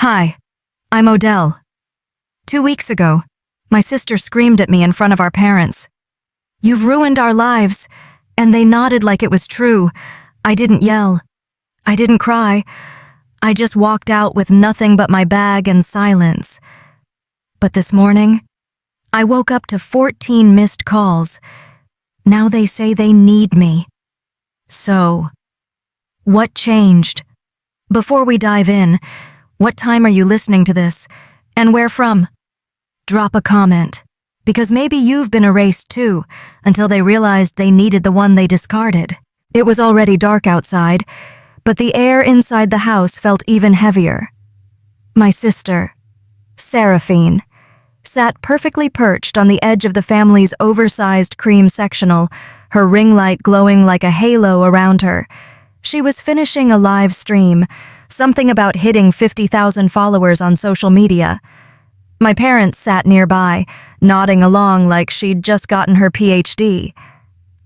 Hi, I'm Odell. 2 weeks ago, my sister screamed at me in front of our parents. "You've ruined our lives," and they nodded like it was true. I didn't yell. I didn't cry. I just walked out with nothing but my bag and silence. But this morning, I woke up to 14 missed calls. Now they say they need me. So, what changed? Before we dive in, what time are you listening to this, and where from? Drop a comment, because maybe you've been erased too, until they realized they needed the one they discarded. It was already dark outside, but the air inside the house felt even heavier. My sister, Seraphine, sat perfectly perched on the edge of the family's oversized cream sectional, her ring light glowing like a halo around her. She was finishing a live stream, something about hitting 50,000 followers on social media. My parents sat nearby, nodding along like she'd just gotten her PhD.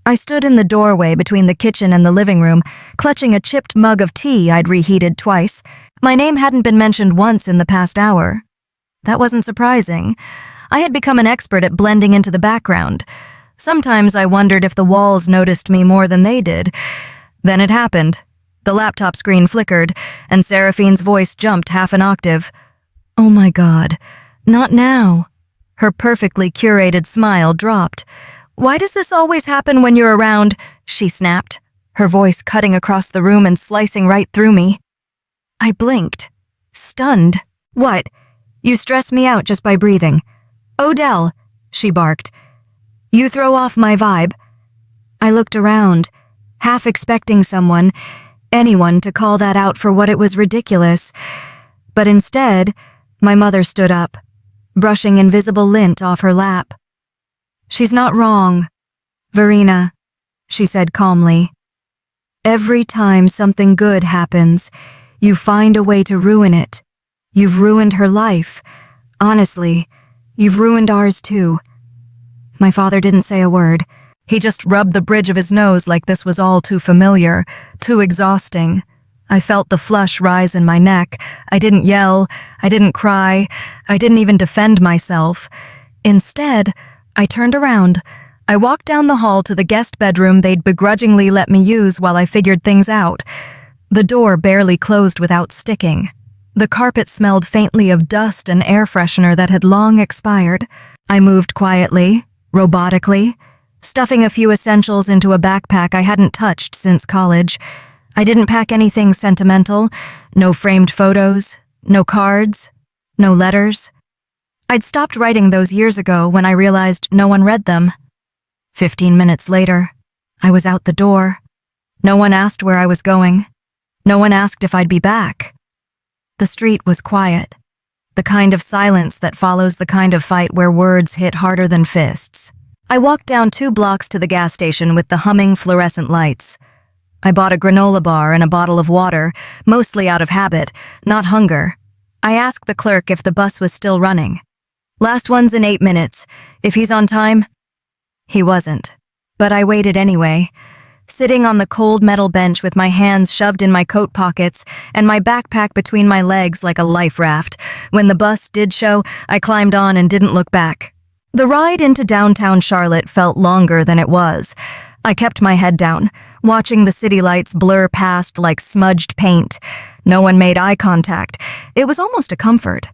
I stood in the doorway between the kitchen and the living room, clutching a chipped mug of tea I'd reheated twice. My name hadn't been mentioned once in the past hour. That wasn't surprising. I had become an expert at blending into the background. Sometimes I wondered if the walls noticed me more than they did. Then it happened. The laptop screen flickered, and Seraphine's voice jumped half an octave. "Oh my God, not now." Her perfectly curated smile dropped. "Why does this always happen when you're around?" she snapped, her voice cutting across the room and slicing right through me. I blinked, stunned. "What? You stress me out just by breathing." "Odell," she barked. "You throw off my vibe." I looked around, half expecting anyone to call that out for what it was ridiculous. But instead, my mother stood up, brushing invisible lint off her lap. "She's not wrong, Verena," she said calmly. "Every time something good happens, you find a way to ruin it. You've ruined her life. Honestly, you've ruined ours too." My father didn't say a word. He just rubbed the bridge of his nose like this was all too familiar, too exhausting. I felt the flush rise in my neck. I didn't yell. I didn't cry. I didn't even defend myself. Instead, I turned around. I walked down the hall to the guest bedroom they'd begrudgingly let me use while I figured things out. The door barely closed without sticking. The carpet smelled faintly of dust and air freshener that had long expired. I moved quietly, robotically, stuffing a few essentials into a backpack I hadn't touched since college. I didn't pack anything sentimental, no framed photos, no cards, no letters. I'd stopped writing those years ago when I realized no one read them. 15 minutes later, I was out the door. No one asked where I was going. No one asked if I'd be back. The street was quiet, the kind of silence that follows the kind of fight where words hit harder than fists. I walked down 2 blocks to the gas station with the humming fluorescent lights. I bought a granola bar and a bottle of water, mostly out of habit, not hunger. I asked the clerk if the bus was still running. "Last one's in 8 minutes. If he's on time." He wasn't, but I waited anyway, sitting on the cold metal bench with my hands shoved in my coat pockets and my backpack between my legs like a life raft. When the bus did show, I climbed on and didn't look back. The ride into downtown Charlotte felt longer than it was. I kept my head down, watching the city lights blur past like smudged paint. No one made eye contact. It was almost a comfort.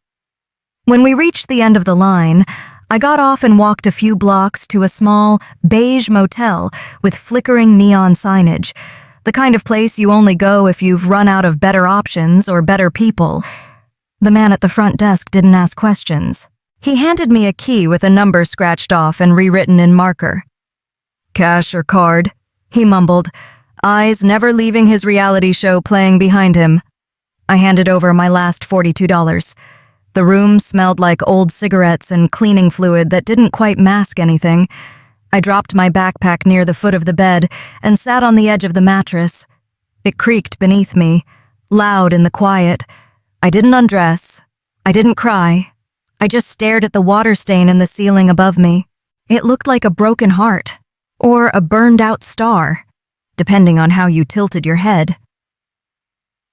When we reached the end of the line, I got off and walked a few blocks to a small, beige motel with flickering neon signage, the kind of place you only go if you've run out of better options or better people. The man at the front desk didn't ask questions. He handed me a key with a number scratched off and rewritten in marker. "Cash or card?" he mumbled, eyes never leaving his reality show playing behind him. I handed over my last $42. The room smelled like old cigarettes and cleaning fluid that didn't quite mask anything. I dropped my backpack near the foot of the bed and sat on the edge of the mattress. It creaked beneath me, loud in the quiet. I didn't undress. I didn't cry. I just stared at the water stain in the ceiling above me. It looked like a broken heart, or a burned-out star, depending on how you tilted your head.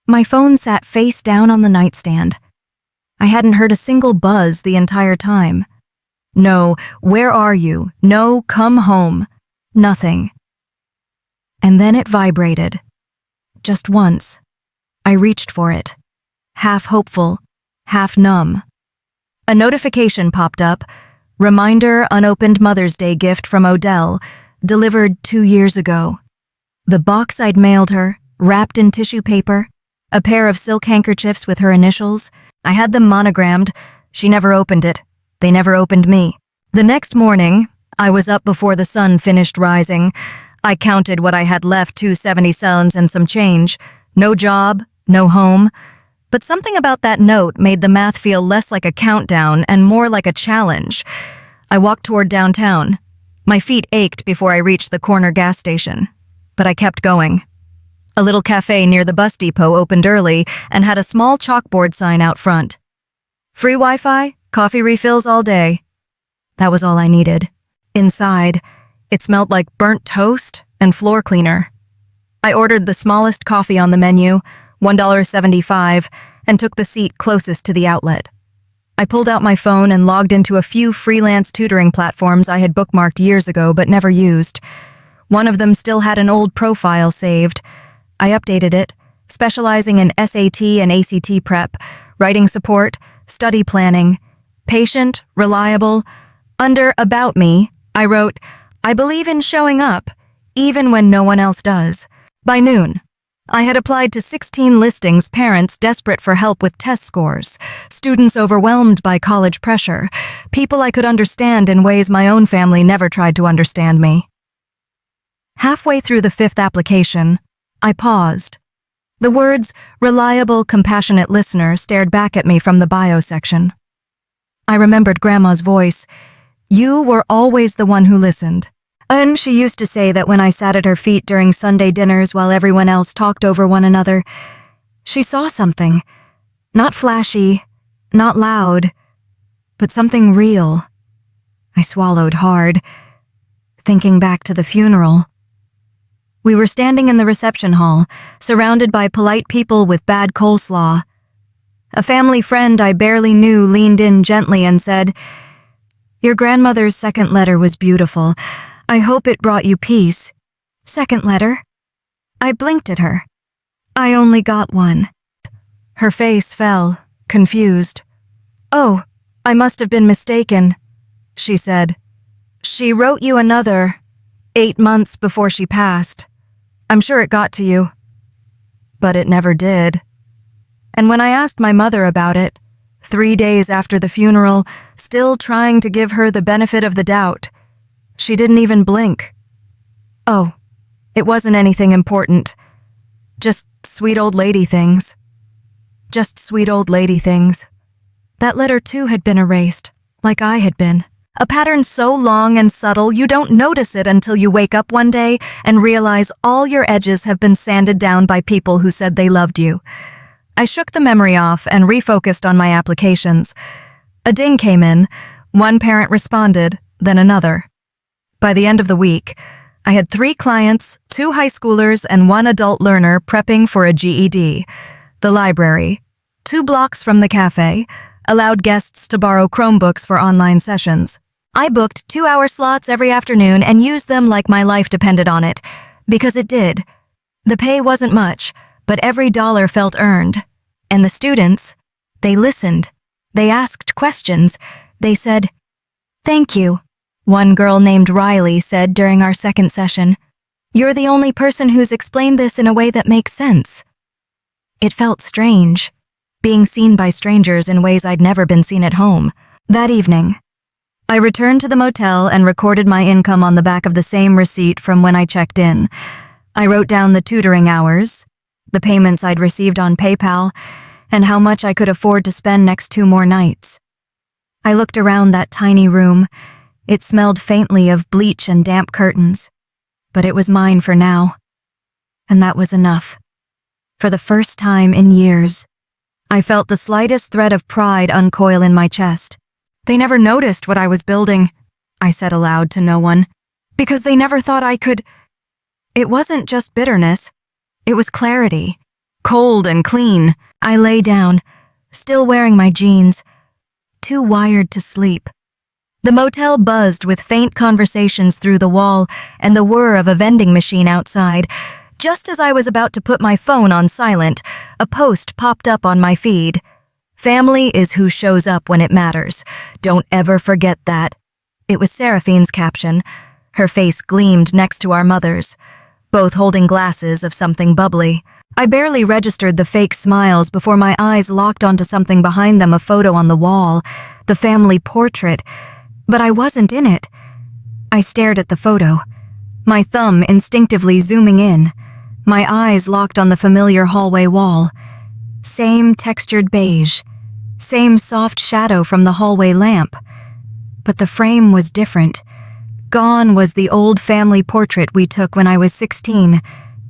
My phone sat face down on the nightstand. I hadn't heard a single buzz the entire time. No, where are you? No, come home. Nothing. And then it vibrated. Just once. I reached for it. Half hopeful, half numb. A notification popped up. Reminder, unopened Mother's Day gift from Odell, delivered 2 years ago. The box I'd mailed her, wrapped in tissue paper, a pair of silk handkerchiefs with her initials. I had them monogrammed. She never opened it. They never opened me. The next morning, I was up before the sun finished rising. I counted what I had left, 270 cents and some change. No job, no home. But something about that note made the math feel less like a countdown and more like a challenge. I walked toward downtown. My feet ached before I reached the corner gas station. But I kept going. A little cafe near the bus depot opened early and had a small chalkboard sign out front. Free Wi-Fi, coffee refills all day. That was all I needed. Inside, it smelled like burnt toast and floor cleaner. I ordered the smallest coffee on the menu, $1.75, and took the seat closest to the outlet. I pulled out my phone and logged into a few freelance tutoring platforms I had bookmarked years ago but never used. One of them still had an old profile saved. I updated it, specializing in SAT and ACT prep, writing support, study planning. Patient, reliable. Under About Me, I wrote, I believe in showing up, even when no one else does. By noon, I had applied to 16 listings, parents desperate for help with test scores, students overwhelmed by college pressure, people I could understand in ways my own family never tried to understand me. Halfway through the 5th application, I paused. The words, reliable, compassionate listener, stared back at me from the bio section. I remembered Grandma's voice. You were always the one who listened. And she used to say that when I sat at her feet during Sunday dinners while everyone else talked over one another, she saw something. Not flashy, not loud, but something real. I swallowed hard, thinking back to the funeral. We were standing in the reception hall, surrounded by polite people with bad coleslaw. A family friend I barely knew leaned in gently and said, Your grandmother's second letter was beautiful. I hope it brought you peace. Second letter? I blinked at her. I only got one. Her face fell, confused. Oh, I must have been mistaken, she said. She wrote you another, 8 months before she passed. I'm sure it got to you. But it never did. And when I asked my mother about it, 3 days after the funeral, still trying to give her the benefit of the doubt, she didn't even blink. Oh, it wasn't anything important. Just sweet old lady things. Just sweet old lady things. That letter too had been erased, like I had been. A pattern so long and subtle you don't notice it until you wake up one day and realize all your edges have been sanded down by people who said they loved you. I shook the memory off and refocused on my applications. A ding came in. One parent responded, then another. By the end of the week, I had 3 clients, 2 high schoolers, and 1 adult learner prepping for a GED. The library, 2 blocks from the cafe, allowed guests to borrow Chromebooks for online sessions. I booked 2-hour slots every afternoon and used them like my life depended on it, because it did. The pay wasn't much, but every dollar felt earned. And the students, they listened. They asked questions. They said, Thank you. One girl named Riley said during our second session, You're the only person who's explained this in a way that makes sense. It felt strange, being seen by strangers in ways I'd never been seen at home. That evening, I returned to the motel and recorded my income on the back of the same receipt from when I checked in. I wrote down the tutoring hours, the payments I'd received on PayPal, and how much I could afford to spend next 2 more nights. I looked around that tiny room. It smelled faintly of bleach and damp curtains, but it was mine for now. And that was enough. For the first time in years, I felt the slightest thread of pride uncoil in my chest. They never noticed what I was building, I said aloud to no one, because they never thought I could. It wasn't just bitterness. It was clarity. Cold and clean. I lay down, still wearing my jeans, too wired to sleep. The motel buzzed with faint conversations through the wall and the whir of a vending machine outside. Just as I was about to put my phone on silent, a post popped up on my feed. "Family is who shows up when it matters. Don't ever forget that." It was Seraphine's caption. Her face gleamed next to our mother's, both holding glasses of something bubbly. I barely registered the fake smiles before my eyes locked onto something behind them, a photo on the wall, the family portrait, but I wasn't in it. I stared at the photo, my thumb instinctively zooming in, my eyes locked on the familiar hallway wall. Same textured beige, same soft shadow from the hallway lamp. But the frame was different. Gone was the old family portrait we took when I was 16,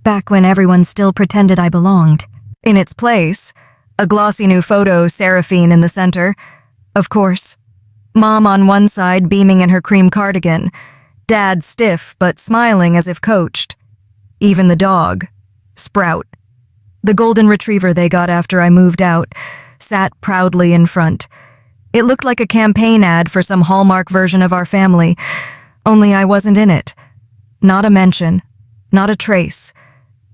back when everyone still pretended I belonged. In its place, a glossy new photo, Seraphine in the center. Of course. Mom on one side beaming in her cream cardigan, Dad stiff but smiling as if coached. Even the dog, Sprout, the golden retriever they got after I moved out, sat proudly in front. It looked like a campaign ad for some Hallmark version of our family, only I wasn't in it. Not a mention, not a trace.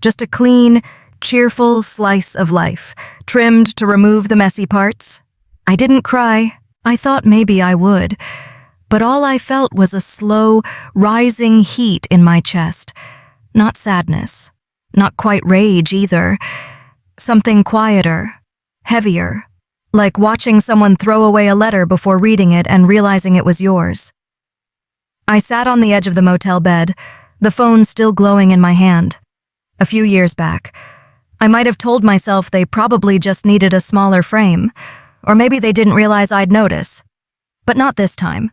Just a clean, cheerful slice of life, trimmed to remove the messy parts. I didn't cry. I thought maybe I would. But all I felt was a slow, rising heat in my chest. Not sadness. Not quite rage either. Something quieter, heavier. Like watching someone throw away a letter before reading it and realizing it was yours. I sat on the edge of the motel bed, the phone still glowing in my hand. A few years back, I might have told myself they probably just needed a smaller frame, or maybe they didn't realize I'd notice. But not this time.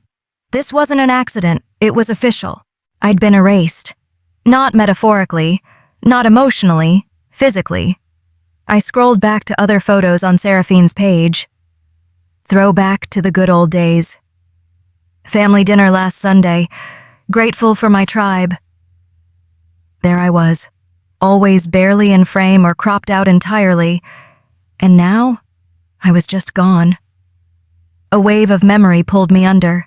This wasn't an accident, it was official. I'd been erased. Not metaphorically, not emotionally, physically. I scrolled back to other photos on Seraphine's page. Throwback to the good old days. Family dinner last Sunday. Grateful for my tribe. There I was, always barely in frame or cropped out entirely. And now, I was just gone. A wave of memory pulled me under.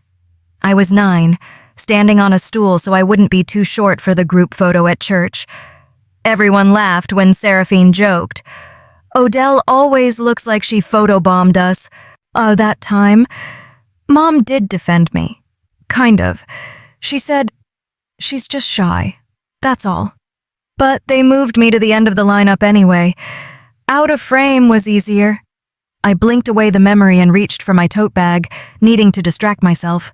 I was 9, standing on a stool so I wouldn't be too short for the group photo at church. Everyone laughed when Seraphine joked. "Odell always looks like she photobombed us." That time, Mom did defend me. Kind of. She said, "She's just shy. That's all." But they moved me to the end of the lineup anyway. Out of frame was easier. I blinked away the memory and reached for my tote bag, needing to distract myself.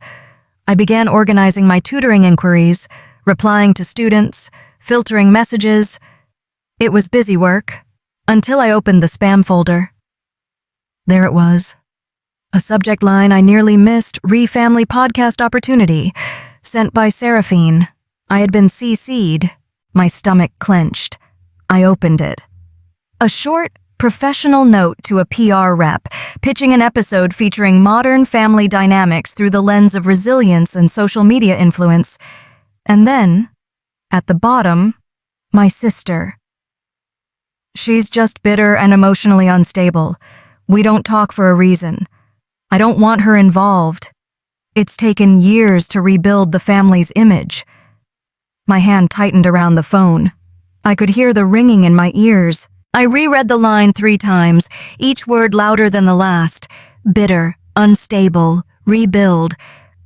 I began organizing my tutoring inquiries, replying to students, filtering messages. It was busy work, until I opened the spam folder. There it was. A subject line I nearly missed, Re-Family Podcast Opportunity, sent by Seraphine. I had been CC'd. My stomach clenched. I opened it. A short, professional note to a PR rep, pitching an episode featuring modern family dynamics through the lens of resilience and social media influence. And then, at the bottom, my sister. "She's just bitter and emotionally unstable. We don't talk for a reason. I don't want her involved. It's taken years to rebuild the family's image." My hand tightened around the phone. I could hear the ringing in my ears. I reread the line 3 times, each word louder than the last. Bitter, unstable, rebuild.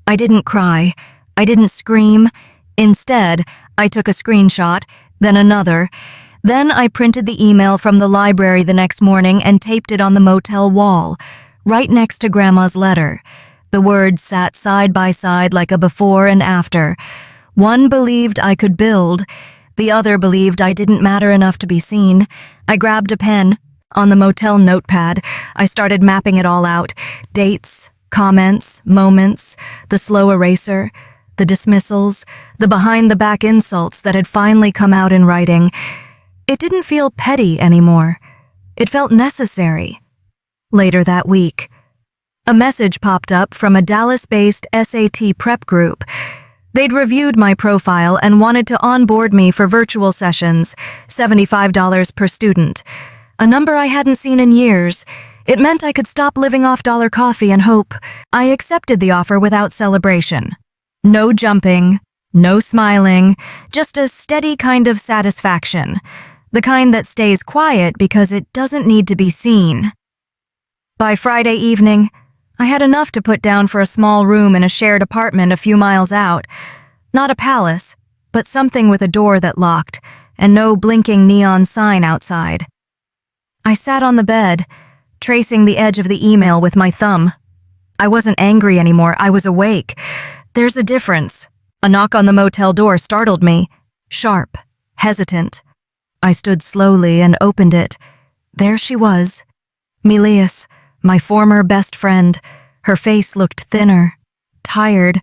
I didn't cry. I didn't scream. Instead, I took a screenshot, then another. Then I printed the email from the library the next morning and taped it on the motel wall, right next to Grandma's letter. The words sat side by side like a before and after. One believed I could build. The other believed I didn't matter enough to be seen. I grabbed a pen. On the motel notepad, I started mapping it all out. Dates, comments, moments, the slow eraser, the dismissals, the behind-the-back insults that had finally come out in writing. It didn't feel petty anymore. It felt necessary. Later that week, a message popped up from a Dallas-based SAT prep group. They'd reviewed my profile and wanted to onboard me for virtual sessions, $75 per student. A number I hadn't seen in years. It meant I could stop living off dollar coffee and hope. I accepted the offer without celebration. No jumping, no smiling, just a steady kind of satisfaction. The kind that stays quiet because it doesn't need to be seen. By Friday evening, I had enough to put down for a small room in a shared apartment a few miles out. Not a palace, but something with a door that locked and no blinking neon sign outside. I sat on the bed, tracing the edge of the email with my thumb. I wasn't angry anymore, I was awake. There's a difference. A knock on the motel door startled me. Sharp, hesitant. I stood slowly and opened it. There she was. Milius, my former best friend. Her face looked thinner, tired.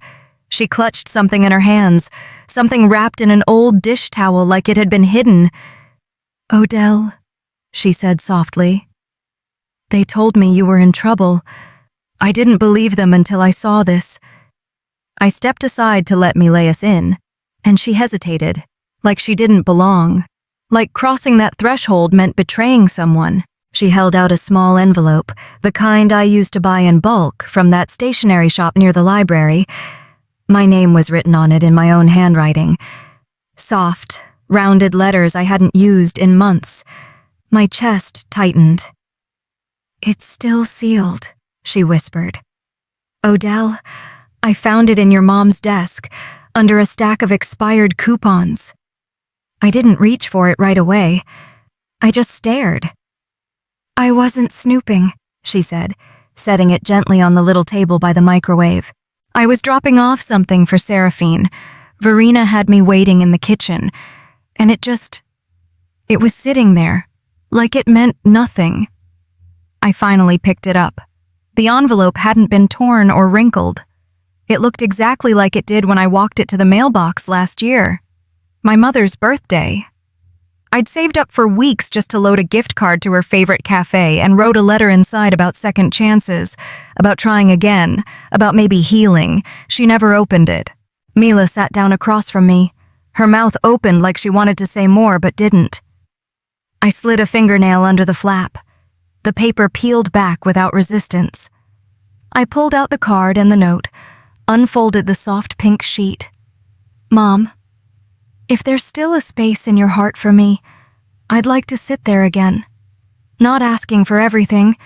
She clutched something in her hands, something wrapped in an old dish towel like it had been hidden. "Odell," she said softly. "They told me you were in trouble. I didn't believe them until I saw this." I stepped aside to let Milius in, and she hesitated, like she didn't belong. Like crossing that threshold meant betraying someone. She held out a small envelope, the kind I used to buy in bulk from that stationery shop near the library. My name was written on it in my own handwriting. Soft, rounded letters I hadn't used in months. My chest tightened. "It's still sealed," she whispered. "Odell, I found it in your mom's desk, under a stack of expired coupons." I didn't reach for it right away. I just stared. "I wasn't snooping," she said, setting it gently on the little table by the microwave. "I was dropping off something for Seraphine. Verena had me waiting in the kitchen, and it was sitting there, like it meant nothing." I finally picked it up. The envelope hadn't been torn or wrinkled. It looked exactly like it did when I walked it to the mailbox last year. My mother's birthday. I'd saved up for weeks just to load a gift card to her favorite cafe and wrote a letter inside about second chances, about trying again, about maybe healing. She never opened it. Mila sat down across from me. Her mouth opened like she wanted to say more but didn't. I slid a fingernail under the flap. The paper peeled back without resistance. I pulled out the card and the note, unfolded the soft pink sheet. "Mom, if there's still a space in your heart for me, I'd like to sit there again. Not asking for everything,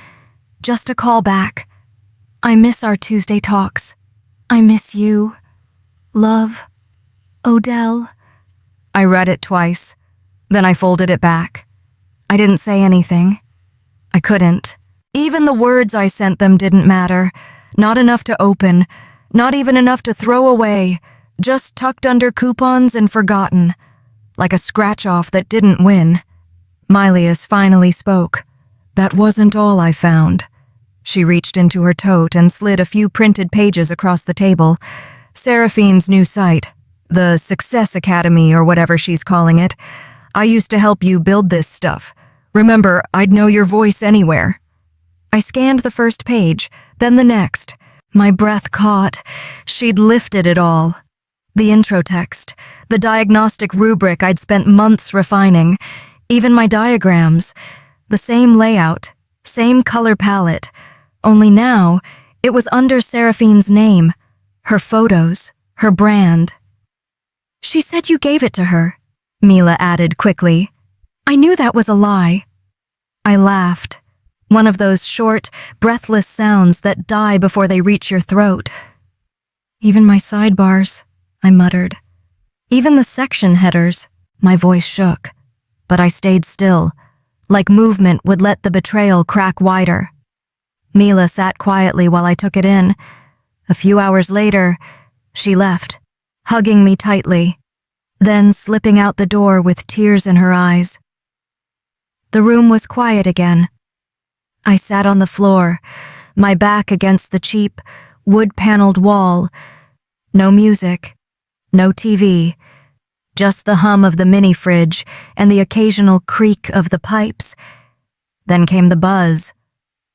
just a call back. I miss our Tuesday talks. I miss you. Love, Odell." I read it twice. Then I folded it back. I didn't say anything. I couldn't. Even the words I sent them didn't matter. Not enough to open. Not even enough to throw away. Just tucked under coupons and forgotten. Like a scratch-off that didn't win. Milius finally spoke. "That wasn't all I found." She reached into her tote and slid a few printed pages across the table. "Seraphine's new site. The Success Academy or whatever she's calling it. I used to help you build this stuff. Remember, I'd know your voice anywhere." I scanned the first page, then the next. My breath caught. She'd lifted it all. The intro text, the diagnostic rubric I'd spent months refining, even my diagrams, the same layout, same color palette, only now it was under Seraphine's name, her photos, her brand. "She said you gave it to her," Mila added quickly. I knew that was a lie. I laughed, one of those short, breathless sounds that die before they reach your throat. "Even my sidebars," I muttered. "Even the section headers." My voice shook, but I stayed still, like movement would let the betrayal crack wider. Mila sat quietly while I took it in. A few hours later, she left, hugging me tightly, then slipping out the door with tears in her eyes. The room was quiet again. I sat on the floor, my back against the cheap, wood-paneled wall. No music, no TV, just the hum of the mini-fridge and the occasional creak of the pipes. Then came the buzz.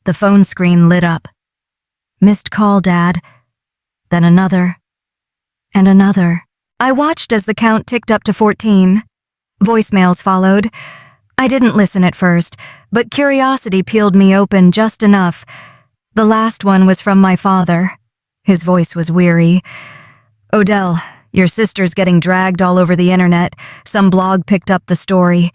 The phone screen lit up. "Missed call, Dad." Then another, and another. I watched as the count ticked up to 14. Voicemails followed. I didn't listen at first, but curiosity peeled me open just enough. The last one was from my father. His voice was weary. "Odell, your sister's getting dragged all over the internet. Some blog picked up the story.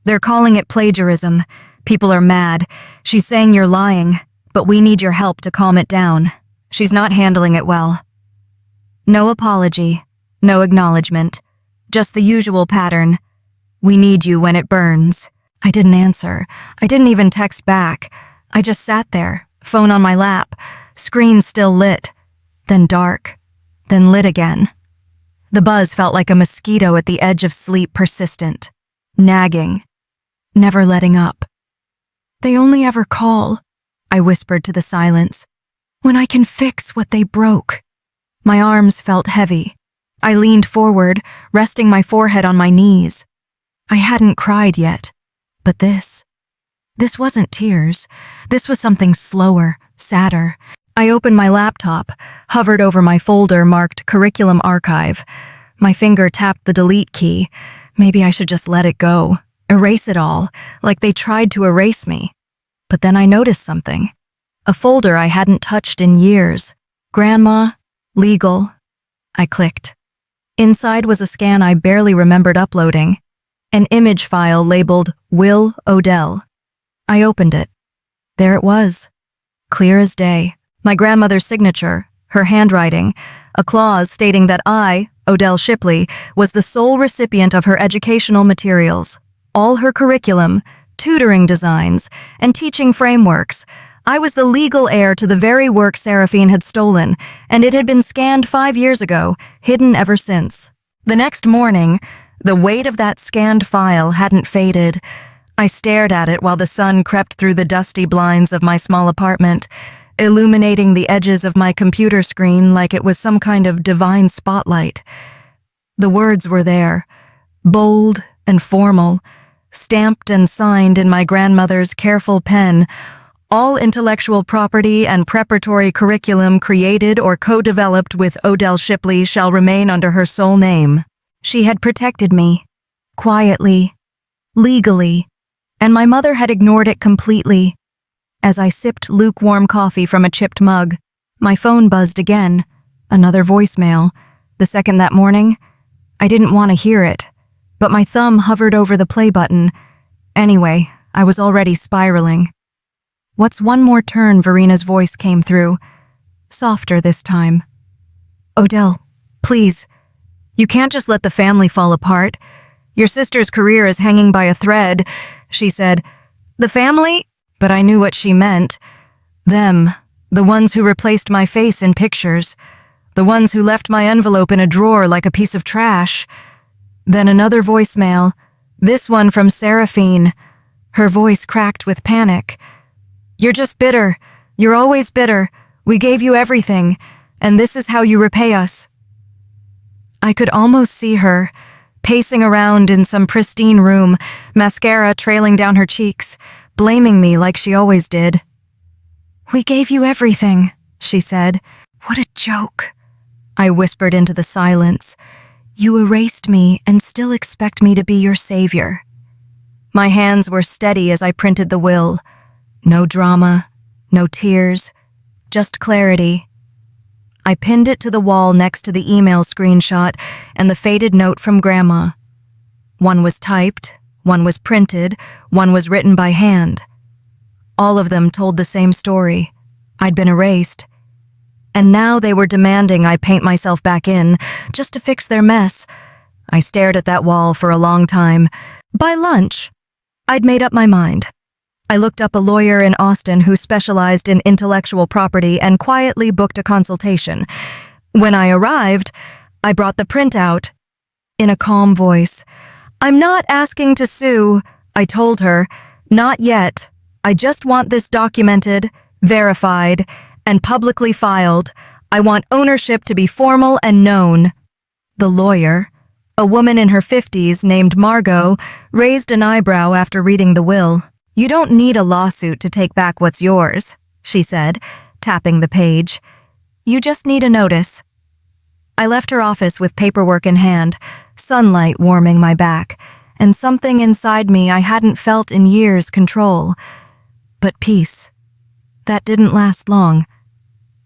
They're calling it plagiarism. People are mad. She's saying you're lying, but we need your help to calm it down. She's not handling it well." No apology, no acknowledgement, just the usual pattern. "We need you when it burns." I didn't answer. I didn't even text back. I just sat there, phone on my lap, screen still lit, then dark, then lit again. The buzz felt like a mosquito at the edge of sleep, persistent, nagging, never letting up. "They only ever call," I whispered to the silence, "when I can fix what they broke." My arms felt heavy. I leaned forward, resting my forehead on my knees. I hadn't cried yet, but this wasn't tears. This was something slower, sadder. I opened my laptop, hovered over my folder marked Curriculum Archive. My finger tapped the delete key. Maybe I should just let it go, erase it all, like they tried to erase me. But then I noticed something. A folder I hadn't touched in years. Grandma, legal. I clicked. Inside was a scan I barely remembered uploading. An image file labeled Will Odell. I opened it. There it was. Clear as day. My grandmother's signature, her handwriting, a clause stating that I, Odell Shipley, was the sole recipient of her educational materials, all her curriculum, tutoring designs, and teaching frameworks. I was the legal heir to the very work Seraphine had stolen, and it had been scanned 5 years ago, hidden ever since. The next morning, the weight of that scanned file hadn't faded. I stared at it while the sun crept through the dusty blinds of my small apartment, illuminating the edges of my computer screen like it was some kind of divine spotlight. The words were there, bold and formal, stamped and signed in my grandmother's careful pen. All intellectual property and preparatory curriculum created or co-developed with Odell Shipley shall remain under her sole name. She had protected me, quietly, legally, and my mother had ignored it completely. As I sipped lukewarm coffee from a chipped mug, my phone buzzed again, another voicemail. The second that morning, I didn't want to hear it, but my thumb hovered over the play button. Anyway, I was already spiraling. "What's one more turn?" Verina's voice came through, softer this time. "Odell, please, you can't just let the family fall apart. Your sister's career is hanging by a thread," she said. "The family?" But I knew what she meant. Them, the ones who replaced my face in pictures, the ones who left my envelope in a drawer like a piece of trash. Then another voicemail, this one from Seraphine. Her voice cracked with panic. "You're just bitter. You're always bitter. We gave you everything, and this is how you repay us." I could almost see her, pacing around in some pristine room, mascara trailing down her cheeks, blaming me like she always did. "We gave you everything," she said. "What a joke," I whispered into the silence. "You erased me and still expect me to be your savior." My hands were steady as I printed the will. No drama, no tears, just clarity. I pinned it to the wall next to the email screenshot and the faded note from Grandma. One was typed, one was printed, one was written by hand. All of them told the same story. I'd been erased. And now they were demanding I paint myself back in, just to fix their mess. I stared at that wall for a long time. By lunch, I'd made up my mind. I looked up a lawyer in Austin who specialized in intellectual property and quietly booked a consultation. When I arrived, I brought the printout. In a calm voice, "I'm not asking to sue," I told her. "Not yet. I just want this documented, verified, and publicly filed. I want ownership to be formal and known." The lawyer, a woman in her 50s named Margot, raised an eyebrow after reading the will. "You don't need a lawsuit to take back what's yours," she said, tapping the page. "You just need a notice." I left her office with paperwork in hand, sunlight warming my back, and something inside me I hadn't felt in years control. But peace. That didn't last long.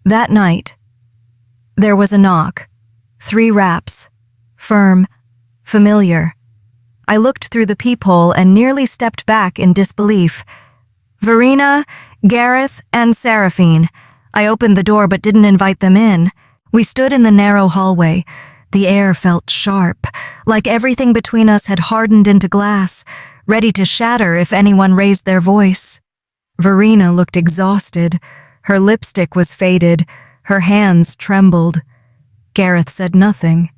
That night, there was a knock. 3 raps. Firm. Familiar. I looked through the peephole and nearly stepped back in disbelief. Verena, Gareth, and Seraphine. I opened the door but didn't invite them in. We stood in the narrow hallway. The air felt sharp, like everything between us had hardened into glass, ready to shatter if anyone raised their voice. Verena looked exhausted. Her lipstick was faded. Her hands trembled. Gareth said nothing.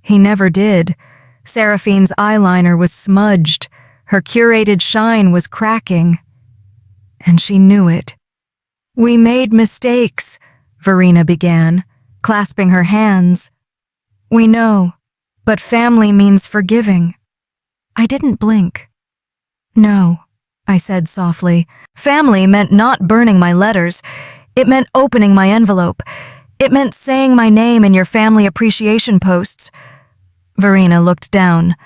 He never did. Seraphine's eyeliner was smudged. Her curated shine was cracking. And she knew it. "We made mistakes," Verena began, clasping her hands. "We know, but family means forgiving." I didn't blink. "No," I said softly. "Family meant not burning my letters. It meant opening my envelope. It meant saying my name in your family appreciation posts." Verena looked down.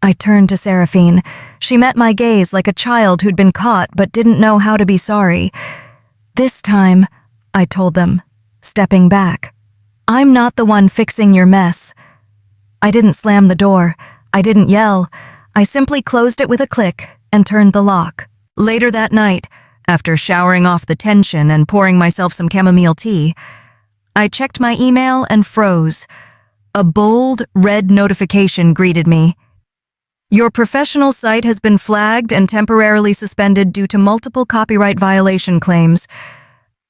I turned to Seraphine. She met my gaze like a child who'd been caught but didn't know how to be sorry. "This time," I told them, stepping back, "I'm not the one fixing your mess." I didn't slam the door. I didn't yell. I simply closed it with a click and turned the lock. Later that night, after showering off the tension and pouring myself some chamomile tea, I checked my email and froze. A bold, red notification greeted me. "Your professional site has been flagged and temporarily suspended due to multiple copyright violation claims."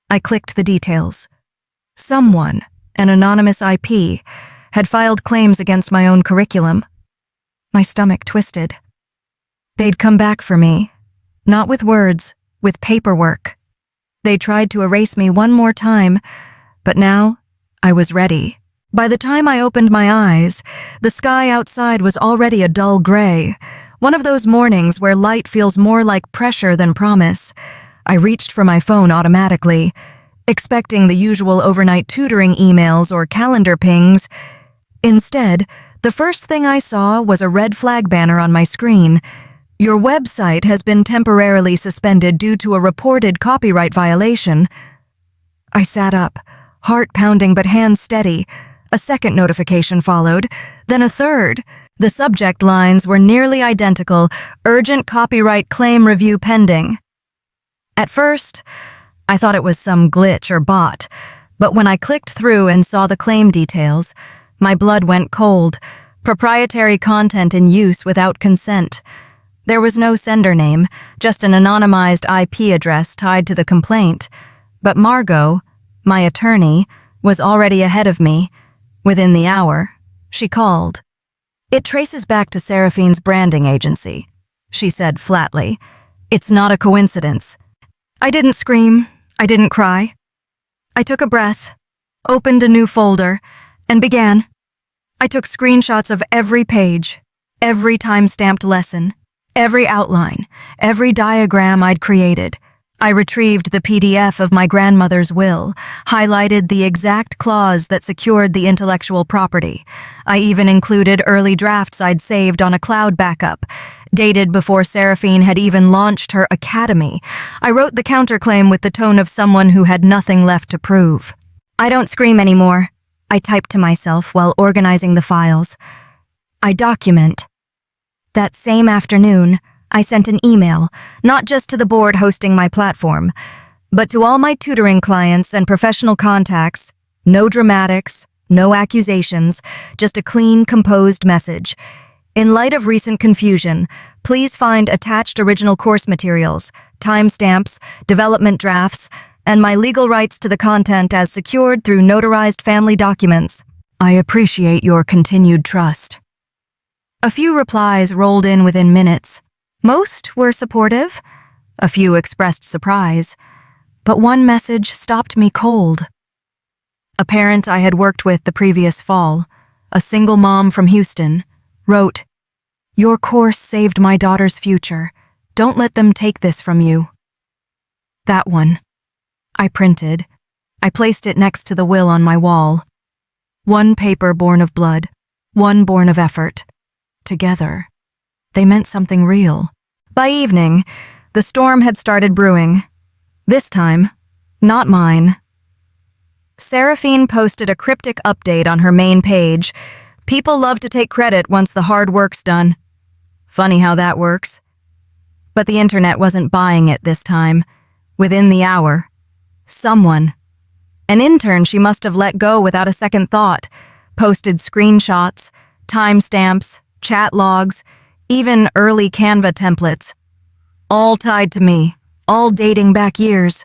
I clicked the details. Someone, an anonymous IP, had filed claims against my own curriculum. My stomach twisted. They'd come back for me, not with words, with paperwork. They tried to erase me one more time, but now I was ready. By the time I opened my eyes, the sky outside was already a dull gray, one of those mornings where light feels more like pressure than promise. I reached for my phone automatically, expecting the usual overnight tutoring emails or calendar pings. Instead, the first thing I saw was a red flag banner on my screen. "Your website has been temporarily suspended due to a reported copyright violation." I sat up, heart pounding but hands steady. A second notification followed, then a third. The subject lines were nearly identical: "Urgent copyright claim review pending." At first, I thought it was some glitch or bot, but when I clicked through and saw the claim details, my blood went cold. Proprietary content in use without consent. There was no sender name, just an anonymized IP address tied to the complaint. But Margot, my attorney, was already ahead of me. Within the hour, she called. "It traces back to Seraphine's branding agency," she said flatly. "It's not a coincidence." I didn't scream. I didn't cry. I took a breath, opened a new folder, and began. I took screenshots of every page, every time-stamped lesson, every outline, every diagram I'd created. I retrieved the PDF of my grandmother's will, highlighted the exact clause that secured the intellectual property. I even included early drafts I'd saved on a cloud backup, dated before Seraphine had even launched her academy. I wrote the counterclaim with the tone of someone who had nothing left to prove. "I don't scream anymore," I typed to myself while organizing the files. "I document." That same afternoon, I sent an email, not just to the board hosting my platform, but to all my tutoring clients and professional contacts. No dramatics, no accusations, just a clean, composed message. "In light of recent confusion, please find attached original course materials, timestamps, development drafts, and my legal rights to the content as secured through notarized family documents. I appreciate your continued trust." A few replies rolled in within minutes. Most were supportive. A few expressed surprise. But one message stopped me cold. A parent I had worked with the previous fall, a single mom from Houston, wrote, "Your course saved my daughter's future. Don't let them take this from you." That one. I printed. I placed it next to the will on my wall. One paper born of blood, one born of effort. Together, They meant something real. By evening, the storm had started brewing. This time, not mine. Seraphine posted a cryptic update on her main page. People love to take credit once the hard work's done. Funny how that works. But the internet wasn't buying it this time. Within the hour, someone, an intern she must have let go without a second thought, posted screenshots, timestamps, chat logs, even early Canva templates. All tied to me, all dating back years.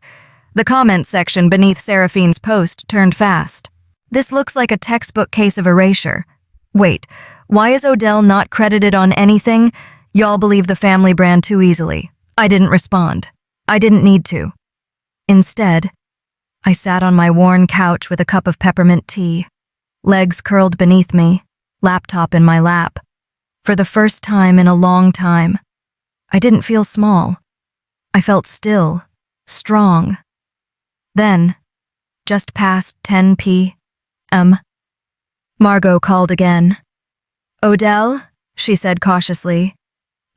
The comment section beneath Seraphine's post turned fast. This looks like a textbook case of erasure. Wait, why is Odell not credited on anything? Y'all believe the family brand too easily. I didn't respond. I didn't need to. Instead, I sat on my worn couch with a cup of peppermint tea, legs curled beneath me, laptop in my lap. For the first time in a long time, I didn't feel small. I felt still, strong. Then, just past 10 p.m., Margot called again. "Odell," she said cautiously,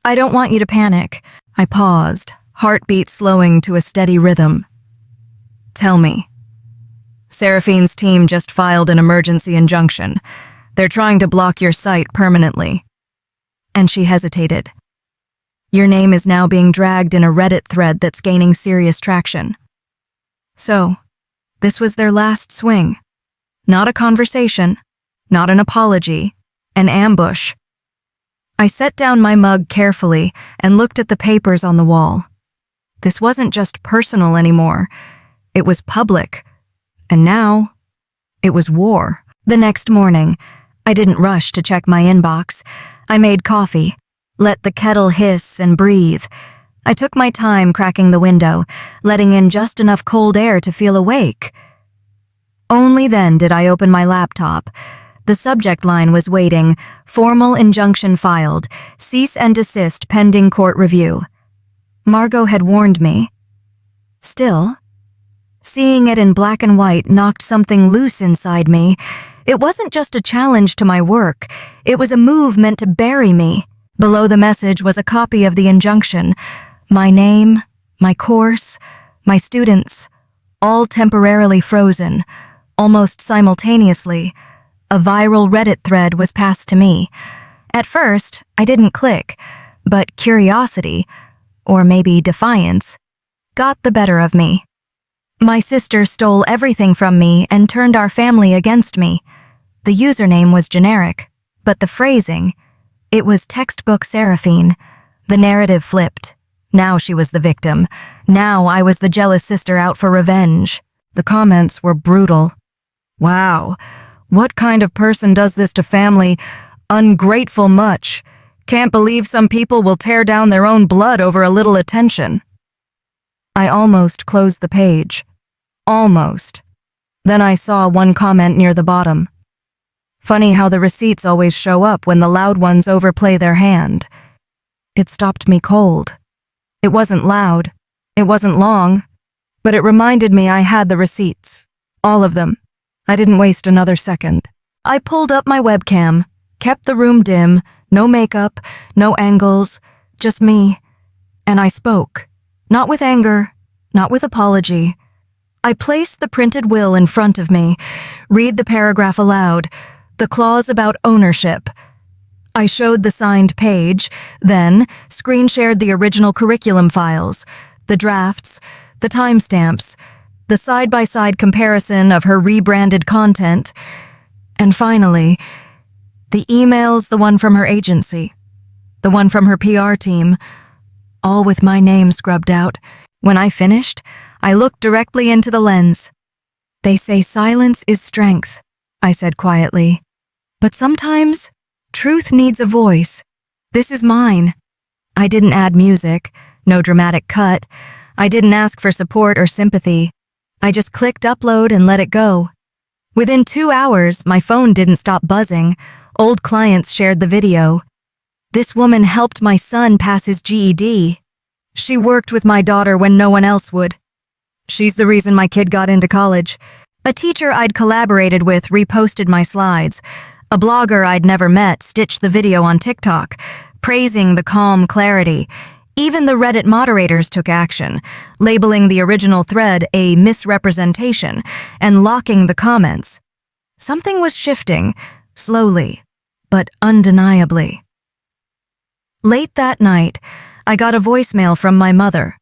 "I don't want you to panic." I paused, heartbeat slowing to a steady rhythm. "Tell me." "Seraphine's team just filed an emergency injunction. They're trying to block your site permanently." And she hesitated. "Your name is now being dragged in a Reddit thread that's gaining serious traction." So, this was their last swing. Not a conversation, not an apology, an ambush. I set down my mug carefully and looked at the papers on the wall. This wasn't just personal anymore. It was public. And now, it was war. The next morning, I didn't rush to check my inbox. I made coffee, let the kettle hiss and breathe. I took my time cracking the window, letting in just enough cold air to feel awake. Only then did I open my laptop. The subject line was waiting, "Formal injunction filed, cease and desist pending court review." Margot had warned me. Still, seeing it in black and white knocked something loose inside me. It wasn't just a challenge to my work. It was a move meant to bury me. Below the message was a copy of the injunction. My name, my course, my students, all temporarily frozen. Almost simultaneously, a viral Reddit thread was passed to me. At first, I didn't click, but curiosity, or maybe defiance, got the better of me. My sister stole everything from me and turned our family against me. The username was generic, but the phrasing, it was textbook Seraphine. The narrative flipped. Now she was the victim. Now I was the jealous sister out for revenge. The comments were brutal. "Wow, what kind of person does this to family? Ungrateful much. Can't believe some people will tear down their own blood over a little attention." I almost closed the page. Almost. Then I saw one comment near the bottom. Funny how the receipts always show up when the loud ones overplay their hand. It stopped me cold. It wasn't loud. It wasn't long. But it reminded me I had the receipts. All of them. I didn't waste another second. I pulled up my webcam, kept the room dim, no makeup, no angles, just me. And I spoke. Not with anger, not with apology. I placed the printed will in front of me, read the paragraph aloud, the clause about ownership. I showed the signed page, then screen shared the original curriculum files, the drafts, the timestamps, the side-by-side comparison of her rebranded content, and finally, the emails, the one from her agency, the one from her PR team, all with my name scrubbed out. When I finished, I looked directly into the lens. "They say silence is strength," I said quietly. "But sometimes, truth needs a voice. This is mine." I didn't add music, no dramatic cut. I didn't ask for support or sympathy. I just clicked upload and let it go. Within 2 hours, my phone didn't stop buzzing. Old clients shared the video. This woman helped my son pass his GED. She worked with my daughter when no one else would. She's the reason my kid got into college. A teacher I'd collaborated with reposted my slides. A blogger I'd never met stitched the video on TikTok. praising the calm clarity. Even the Reddit moderators took action, labeling the original thread a misrepresentation and locking the comments. Something was shifting, slowly, but undeniably. Late that night, I got a voicemail from my mother.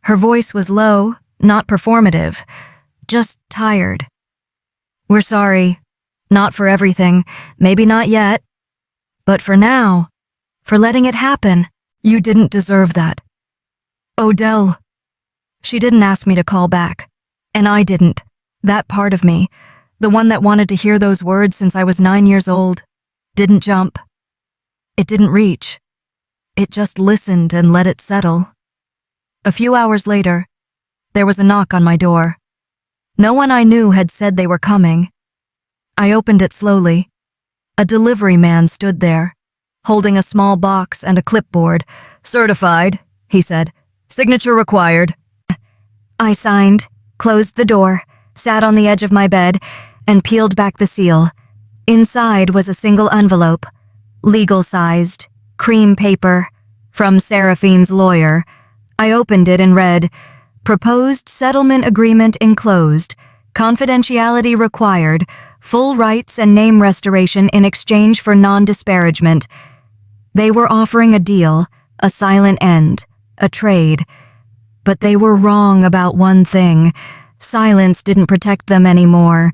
Her voice was low, not performative, just tired. "We're sorry. Not for everything, maybe not yet. But for now, for letting it happen, you didn't deserve that. Odell." She didn't ask me to call back, and I didn't. That part of me, the one that wanted to hear those words since I was 9 years old, didn't jump. It didn't reach. It just listened and let it settle. A few hours later, there was a knock on my door. No one I knew had said they were coming. I opened it slowly. A delivery man stood there, holding a small box and a clipboard. "Certified," he said. "Signature required." I signed, closed the door, sat on the edge of my bed, and peeled back the seal. Inside was a single envelope, legal-sized, cream paper, from Seraphine's lawyer. I opened it and read, "Proposed settlement agreement enclosed. Confidentiality required. Full rights and name restoration in exchange for non-disparagement." They were offering a deal, a silent end, a trade. But they were wrong about one thing. Silence didn't protect them anymore.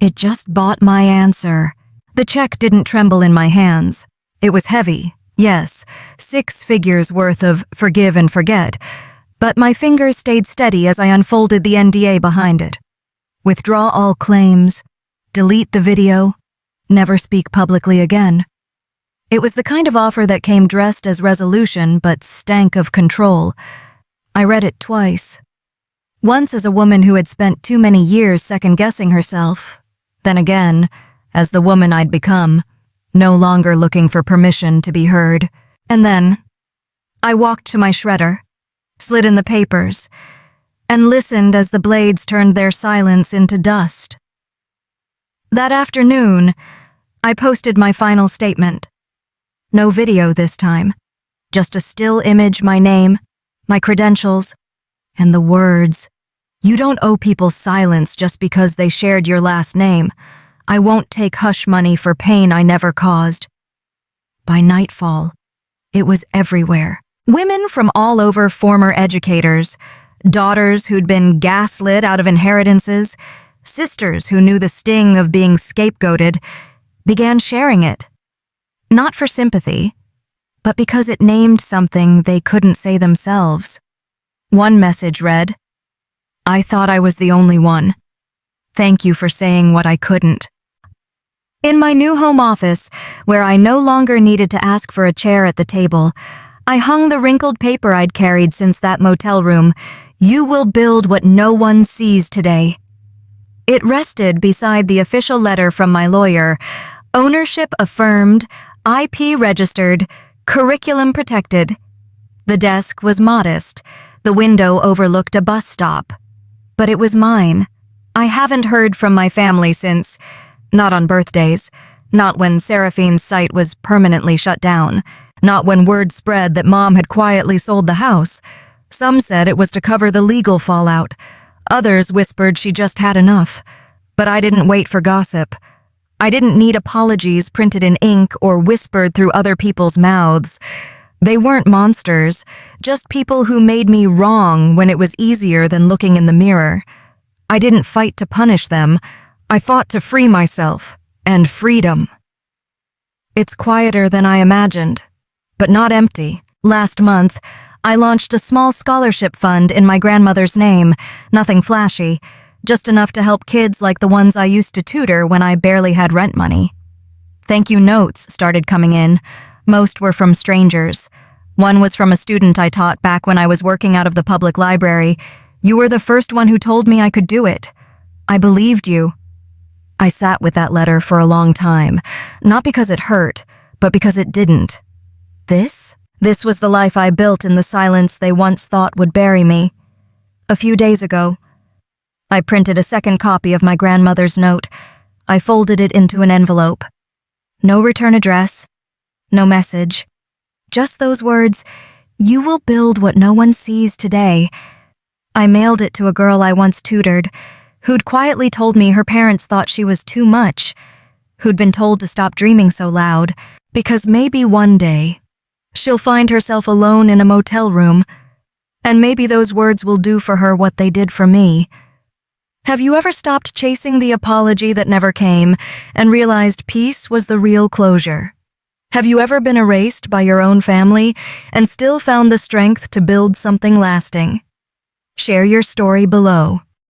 It just bought my answer. The check didn't tremble in my hands. It was heavy, yes, 6 figures worth of forgive and forget, but my fingers stayed steady as I unfolded the NDA behind it. Withdraw all claims, delete the video, never speak publicly again. It was the kind of offer that came dressed as resolution but stank of control. I read it twice. Once as a woman who had spent too many years second-guessing herself, then again as the woman I'd become, no longer looking for permission to be heard. And then I walked to my shredder, slid in the papers, and listened as the blades turned their silence into dust. That afternoon, I posted my final statement. No video this time, just a still image, my name, my credentials, and the words, "You don't owe people silence just because they shared your last name. I won't take hush money for pain I never caused." By nightfall, it was everywhere. Women from all over, former educators, daughters who'd been gaslit out of inheritances, sisters who knew the sting of being scapegoated, began sharing it. Not for sympathy, but because it named something they couldn't say themselves. One message read, "I thought I was the only one. Thank you for saying what I couldn't." In my new home office, where I no longer needed to ask for a chair at the table, I hung the wrinkled paper I'd carried since that motel room. "You will build what no one sees today." It rested beside the official letter from my lawyer. Ownership affirmed, IP registered, curriculum protected. The desk was modest. The window overlooked a bus stop. But it was mine. I haven't heard from my family since, not on birthdays, not when Seraphine's site was permanently shut down, not when word spread that Mom had quietly sold the house. Some said it was to cover the legal fallout. Others whispered she just had enough. But I didn't wait for gossip. I didn't need apologies printed in ink or whispered through other people's mouths. They weren't monsters, just people who made me wrong when it was easier than looking in the mirror. I didn't fight to punish them. I fought to free myself, and freedom. It's quieter than I imagined, but not empty. Last month, I launched a small scholarship fund in my grandmother's name, nothing flashy, just enough to help kids like the ones I used to tutor when I barely had rent money. Thank you notes started coming in. Most were from strangers. One was from a student I taught back when I was working out of the public library. "You were the first one who told me I could do it. I believed you." I sat with that letter for a long time, not because it hurt, but because it didn't. This was the life I built in the silence they once thought would bury me. A few days ago, I printed a second copy of my grandmother's note. I folded it into an envelope. No return address, no message, Just those words, "You will build what no one sees today." I mailed it to a girl I once tutored, who'd quietly told me her parents thought she was too much, who'd been told to stop dreaming so loud, because maybe one day she'll find herself alone in a motel room, and maybe those words will do for her what they did for me. Have you ever stopped chasing the apology that never came and realized peace was the real closure? Have you ever been erased by your own family and still found the strength to build something lasting? Share your story below.